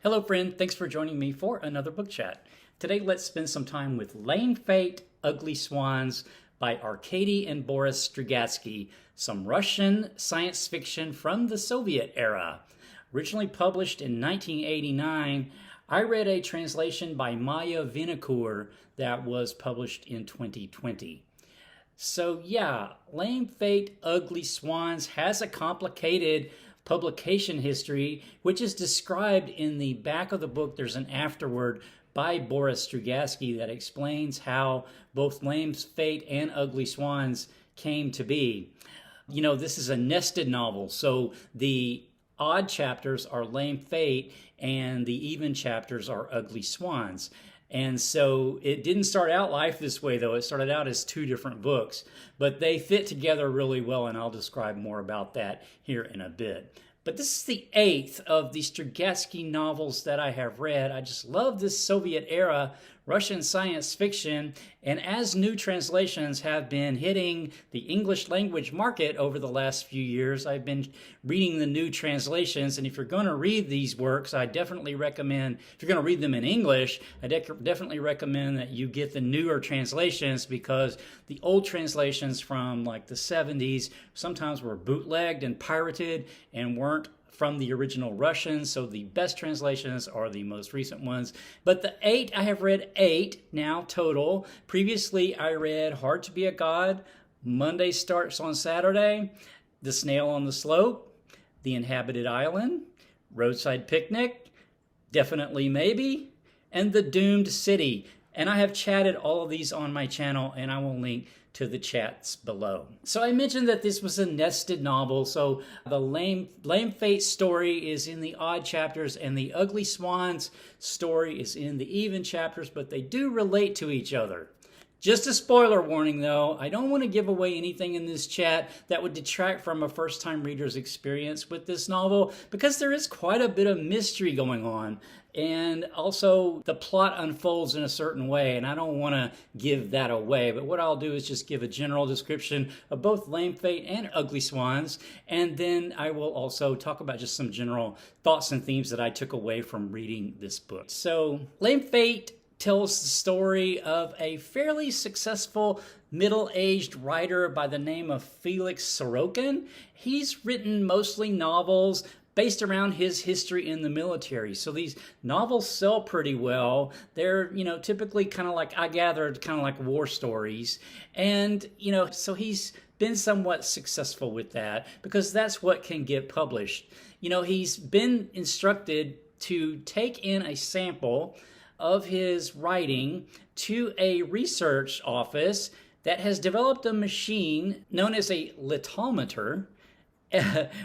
Hello friend, thanks for joining me for another book chat. Today let's spend some time with Fate Ugly Swans by Arkady and Boris Strugatsky, some Russian science fiction from the Soviet era. Originally published in 1989, I read a translation by Maya Vinokour that was published in 2020. So yeah, Fate Ugly Swans has a complicated publication history, which is described in the back of the book. There's an afterword by Boris Strugatsky that explains how both Fate and Ugly Swans came to be. You know, this is a nested novel, so the odd chapters are Fate and the even chapters are Ugly Swans. And so it didn't start out life this way, though. It started out as two different books, but they fit together really well, and I'll describe more about that here in a bit. But this is the 8th of the Strugatsky novels that I have read. I just love this Soviet era Russian science fiction, and as new translations have been hitting the English language market over the last few years, I've been reading the new translations, and if you're going to read these works, I definitely recommend, if you're going to read them in English, I definitely recommend that you get the newer translations, because the old translations from like the 70s sometimes were bootlegged and pirated and weren't from the original Russian, so the best translations are the most recent ones. But the 8, I have read 8 now total. Previously, I read Hard to Be a God, Monday Starts on Saturday, The Snail on the Slope, The Inhabited Island, Roadside Picnic, Definitely Maybe, and The Doomed City. And I have chatted all of these on my channel, and I will link to the chats below. So I mentioned that this was a nested novel, so the Lame Fate story is in the odd chapters, and the Ugly Swans story is in the even chapters, but they do relate to each other. Just a spoiler warning though, I don't want to give away anything in this chat that would detract from a first-time reader's experience with this novel, because there is quite a bit of mystery going on, and also the plot unfolds in a certain way, and I don't want to give that away. But what I'll do is just give a general description of both Fate and Ugly Swans, and then I will also talk about just some general thoughts and themes that I took away from reading this book. So Fate tells the story of a fairly successful middle-aged writer by the name of Felix Sorokin. He's written mostly novels based around his history in the military. So these novels sell pretty well. They're, typically kind of like, I gathered, kind of like war stories. And, so he's been somewhat successful with that because that's what can get published. He's been instructed to take in a sample of his writing to a research office that has developed a machine known as a lithometer,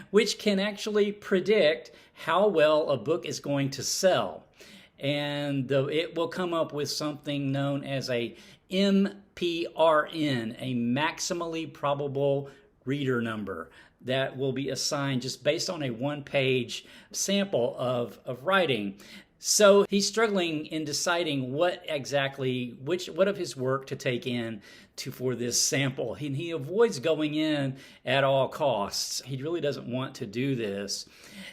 which can actually predict how well a book is going to sell. And it will come up with something known as a MPRN, a maximally probable reader number, that will be assigned just based on a one-page sample of writing. So he's struggling in deciding what of his work to take in for this sample. And he avoids going in at all costs. He really doesn't want to do this.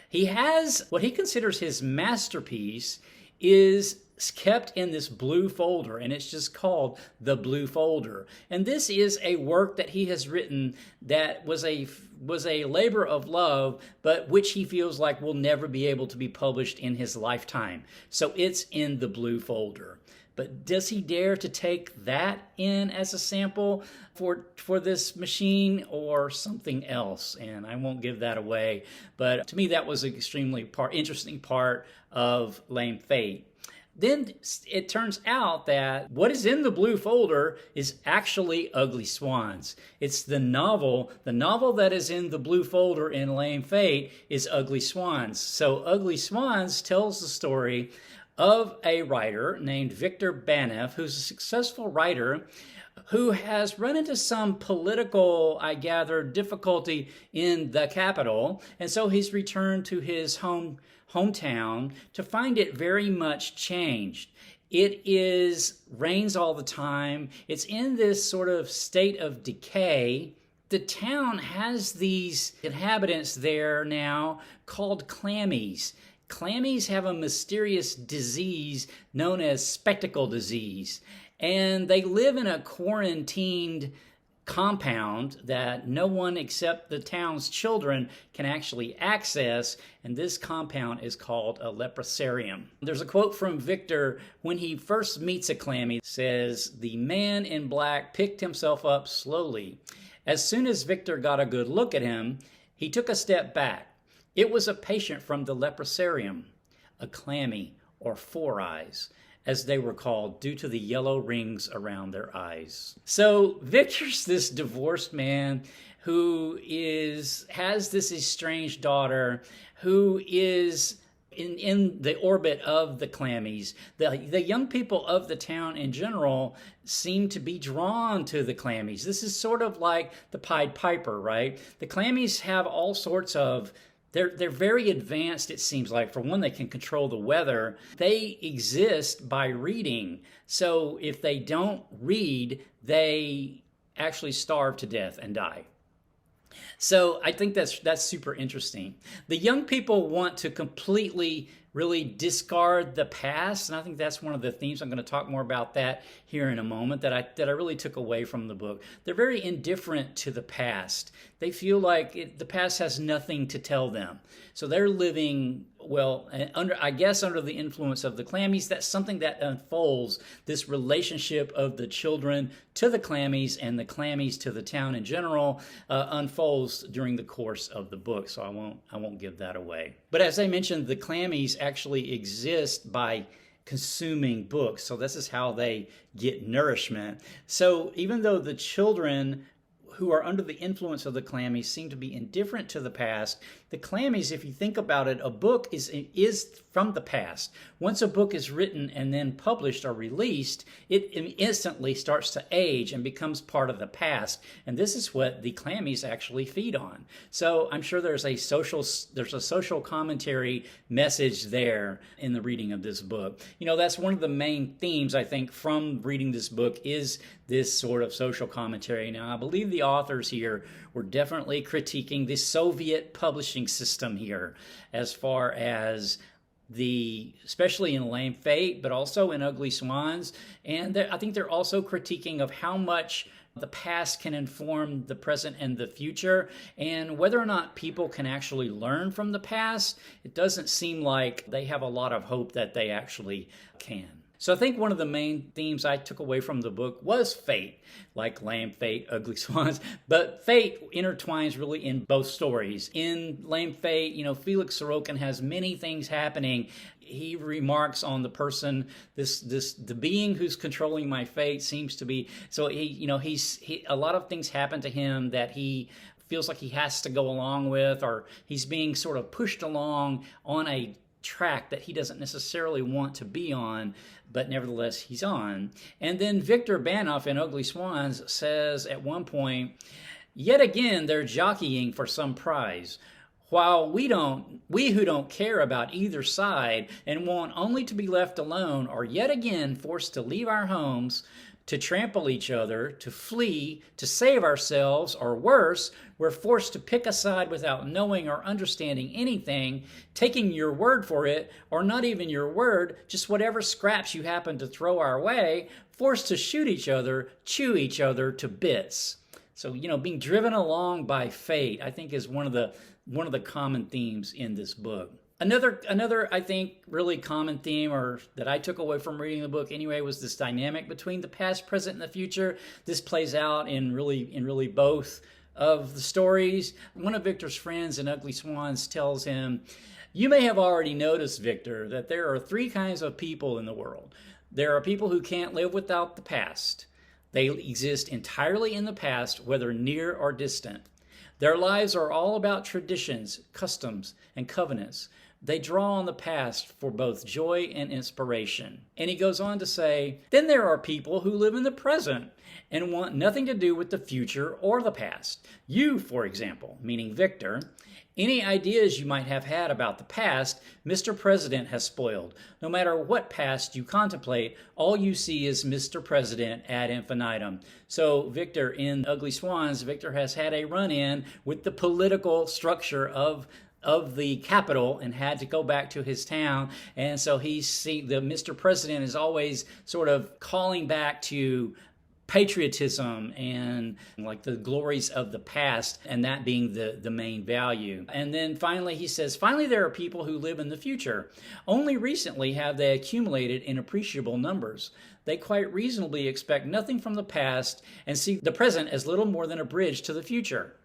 He has what he considers his masterpiece is kept in this blue folder, and it's just called the blue folder. And this is a work that he has written that was a labor of love, but which he feels like will never be able to be published in his lifetime. So it's in the blue folder. But does he dare to take that in as a sample for this machine or something else? And I won't give that away. But to me, that was an extremely interesting part of Fate. Then it turns out that what is in the blue folder is actually Ugly Swans. It's the novel that is in the blue folder in Fate is Ugly Swans. So Ugly Swans tells the story of a writer named Viktor Banev, who's a successful writer who has run into some political, I gather, difficulty in the capital. And so he's returned to his hometown to find it very much changed. It rains all the time. It's in this sort of state of decay. The town has these inhabitants there now called clammies. clammies have a mysterious disease known as spectacle disease. And they live in a quarantined compound that no one except the town's children can actually access, and this compound is called a leprosarium. There's a quote from Victor when he first meets a clammy. It says, "The man in black picked himself up slowly. As soon as Victor got a good look at him, he took a step back. It was a patient from the leprosarium, a clammy, or four eyes, as they were called due to the yellow rings around their eyes." So Victor's this divorced man who has this estranged daughter who is in the orbit of the clammies. The young people of the town in general seem to be drawn to the clammies. This is sort of like the Pied Piper, right? The clammies have all sorts of They're very advanced, it seems like. For one, they can control the weather. They exist by reading. So if they don't read, they actually starve to death and die. So I think that's super interesting. The young people want to completely really discard the past, and I think that's one of the themes. I'm going to talk more about that here in a moment, that I really took away from the book. They're very indifferent to the past. They feel like the past has nothing to tell them. So they're living, well, under the influence of the clammies. That's something that unfolds, this relationship of the children to the clammies and the clammies to the town in general unfolds during the course of the book. So I won't give that away. But as I mentioned, the clammies actually exist by consuming books. So this is how they get nourishment. So even though the children who are under the influence of the clammies seem to be indifferent to the past, the clammies, if you think about it, a book is from the past. Once a book is written and then published or released, it instantly starts to age and becomes part of the past. And this is what the clammies actually feed on. So I'm sure there's a social commentary message there in the reading of this book. You know, that's one of the main themes, I think, from reading this book is this sort of social commentary. Now, I believe the authors here were definitely critiquing the Soviet publishing system here, as far as especially in Lame Fate, but also in Ugly Swans. And I think they're also critiquing of how much the past can inform the present and the future, and whether or not people can actually learn from the past. It doesn't seem like they have a lot of hope that they actually can. So I think one of the main themes I took away from the book was fate, like Lame Fate, Ugly Swans. But fate intertwines really in both stories. In Lame Fate, you know, Felix Sorokin has many things happening. He remarks on the person, the being who's controlling my fate seems to be, so a lot of things happen to him that he feels like he has to go along with, or he's being sort of pushed along on a track that he doesn't necessarily want to be on, but nevertheless he's on. And then Victor Banoff in Ugly Swans says at one point, "Yet again they're jockeying for some prize, while we who don't care about either side and want only to be left alone are yet again forced to leave our homes, to trample each other, to flee, to save ourselves, or worse, we're forced to pick a side without knowing or understanding anything, taking your word for it, or not even your word, just whatever scraps you happen to throw our way, forced to shoot each other, chew each other to bits." So, you know, being driven along by fate, I think, is one of the common themes in this book. Another, I think, really common theme, or that I took away from reading the book anyway, was this dynamic between the past, present, and the future. This plays out in really both of the stories. One of Victor's friends in Ugly Swans tells him, "You may have already noticed, Victor, that there are three kinds of people in the world. There are people who can't live without the past. They exist entirely in the past, whether near or distant. Their lives are all about traditions, customs, and covenants. They draw on the past for both joy and inspiration." And he goes on to say, "Then there are people who live in the present and want nothing to do with the future or the past. You, for example," meaning Victor, "any ideas you might have had about the past, Mr. President has spoiled. No matter what past you contemplate, all you see is Mr. President ad infinitum." So Victor, in Ugly Swans, Victor has had a run-in with the political structure of of the capital and had to go back to his town. And so the Mr. President is always sort of calling back to patriotism and like the glories of the past, and that being the main value. And then finally he says, finally there are people who live in the future. Only recently have they accumulated in appreciable numbers. They quite reasonably expect nothing from the past and see the present as little more than a bridge to the future.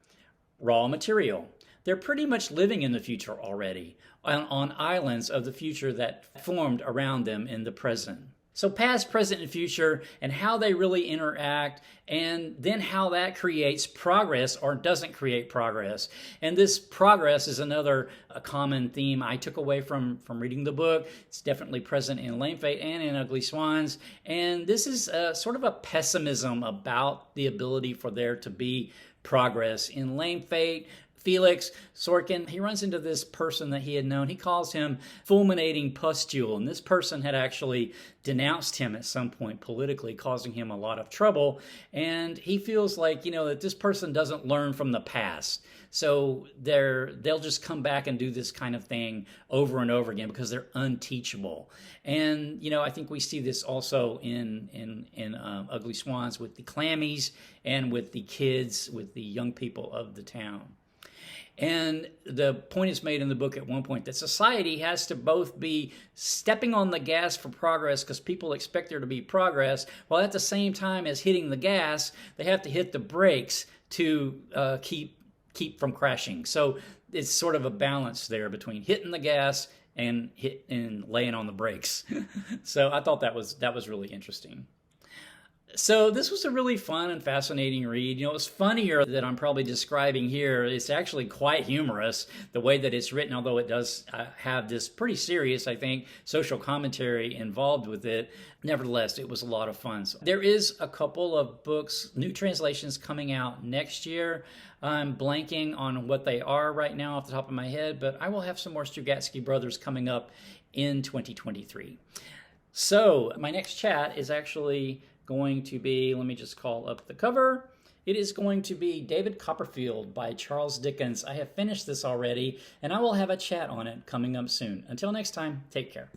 Raw material. They're pretty much living in the future already, on islands of the future that formed around them in the present. So past, present, and future, and how they really interact, and then how that creates progress or doesn't create progress. And this progress is another common theme I took away from reading the book. It's definitely present in Lame Fate and in Ugly Swans. And this is sort of a pessimism about the ability for there to be progress. In Lame Fate, Felix Sorkin, he runs into this person that he had known. He calls him fulminating pustule. And this person had actually denounced him at some point politically, causing him a lot of trouble. And he feels like, that this person doesn't learn from the past. So they'll just come back and do this kind of thing over and over again because they're unteachable. And, I think we see this also in Ugly Swans with the clammies and with the kids, with the young people of the town. And the point is made in the book at one point that society has to both be stepping on the gas for progress because people expect there to be progress, while at the same time as hitting the gas, they have to hit the brakes to keep from crashing. So it's sort of a balance there between hitting the gas and laying on the brakes. So I thought that was really interesting. So this was a really fun and fascinating read. It's funnier than I'm probably describing here. It's actually quite humorous, the way that it's written, although it does have this pretty serious, I think, social commentary involved with it. Nevertheless, it was a lot of fun. So there is a couple of books, new translations coming out next year. I'm blanking on what they are right now off the top of my head, but I will have some more Strugatsky brothers coming up in 2023. So my next chat is actually going to be, let me just call up the cover. It is going to be David Copperfield by Charles Dickens. I have finished this already, and I will have a chat on it coming up soon. Until next time, take care.